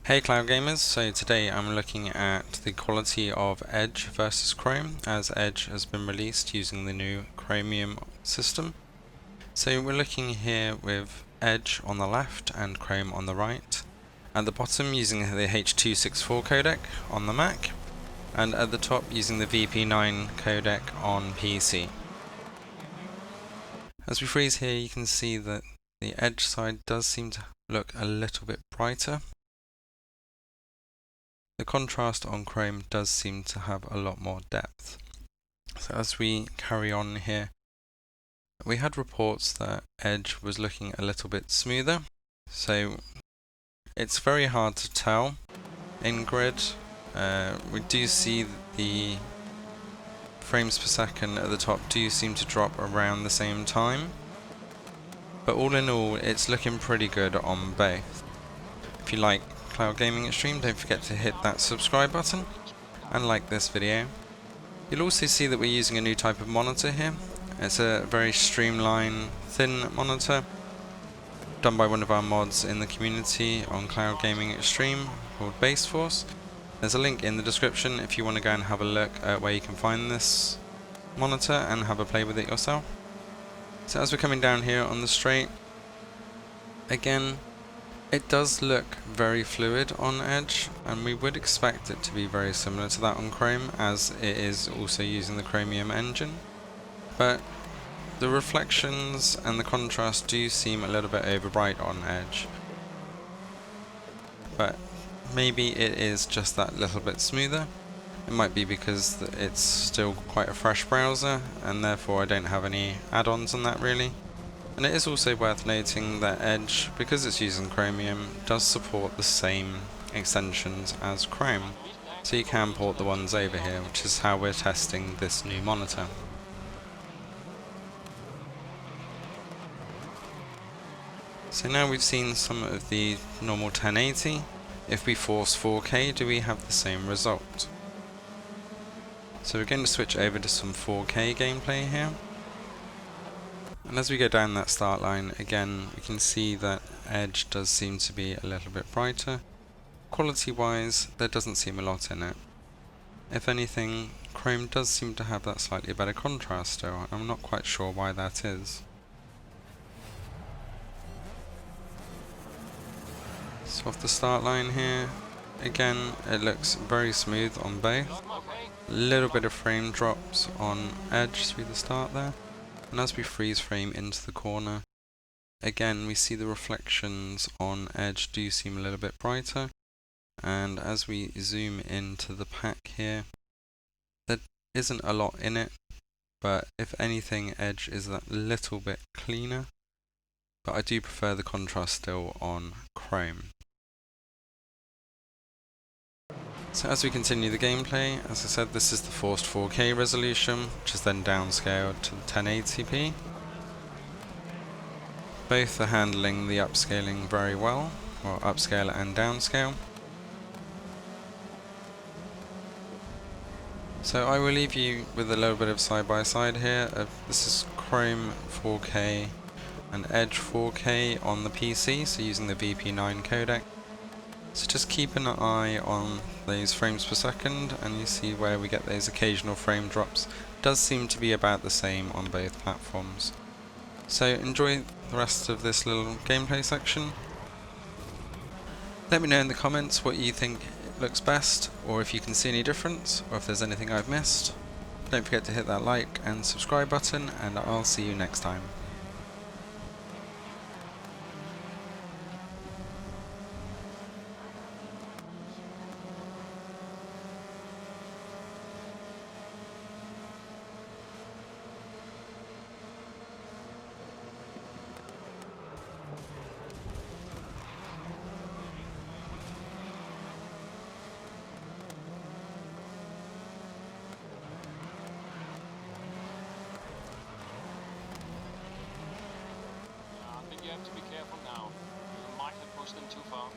Hey Cloud Gamers, so today I'm looking at the quality of Edge versus Chrome as Edge has been released using the new Chromium system. So we're looking here with Edge on the left and Chrome on the right. At the bottom using the H.264 codec on the Mac, and at the top using the VP9 codec on PC. As we freeze here, you can see that the Edge side does seem to look a little bit brighter. The contrast on Chrome does seem to have a lot more depth. So as we carry on here, we had reports that Edge was looking a little bit smoother. So it's very hard to tell in grid. We do see the frames per second at the top do seem to drop around the same time. But all in all, it's looking pretty good on both. If you like Cloud Gaming Extreme, don't forget to hit that subscribe button and like this video. You'll also see that we're using a new type of monitor here. It's a very streamlined, thin monitor done by one of our mods in the community on Cloud Gaming Extreme called Base Force. There's a link in the description if you want to go and have a look at where you can find this monitor and have a play with it yourself. So as we're coming down here on the straight, again, it does look very fluid on Edge, and we would expect it to be very similar to that on Chrome, as it is also using the Chromium engine. But the reflections and the contrast do seem a little bit overbright on Edge. But maybe it is just that little bit smoother. It might be because it's still quite a fresh browser, and therefore I don't have any add-ons on that really. And it is also worth noting that Edge, because it's using Chromium, does support the same extensions as Chrome. So you can port the ones over here, which is how we're testing this new monitor. So now we've seen some of the normal 1080. If we force 4K, do we have the same result? So we're going to switch over to some 4K gameplay here. And as we go down that start line, again, we can see that Edge does seem to be a little bit brighter. Quality-wise, there doesn't seem a lot in it. If anything, Chrome does seem to have that slightly better contrast still. I'm not quite sure why that is. So off the start line here, again, it looks very smooth on both. A little bit of frame drops on Edge through the start there. And as we freeze frame into the corner, again we see the reflections on Edge do seem a little bit brighter. And as we zoom into the pack here, there isn't a lot in it, but if anything, Edge is that little bit cleaner. But I do prefer the contrast still on Chrome. So as we continue the gameplay, as I said, this is the forced 4K resolution, which is then downscaled to 1080p. Both are handling the upscaling very well, or upscale and downscale. So I will leave you with a little bit of side by side here. This is Chrome 4K and Edge 4K on the PC, so using the VP9 codec. So just keep an eye on those frames per second, and you see where we get those occasional frame drops. It does seem to be about the same on both platforms. So enjoy the rest of this little gameplay section. Let me know in the comments what you think looks best, or if you can see any difference, or if there's anything I've missed. Don't forget to hit that like and subscribe button, and I'll see you next time. You have to be careful now. You might have pushed them too far.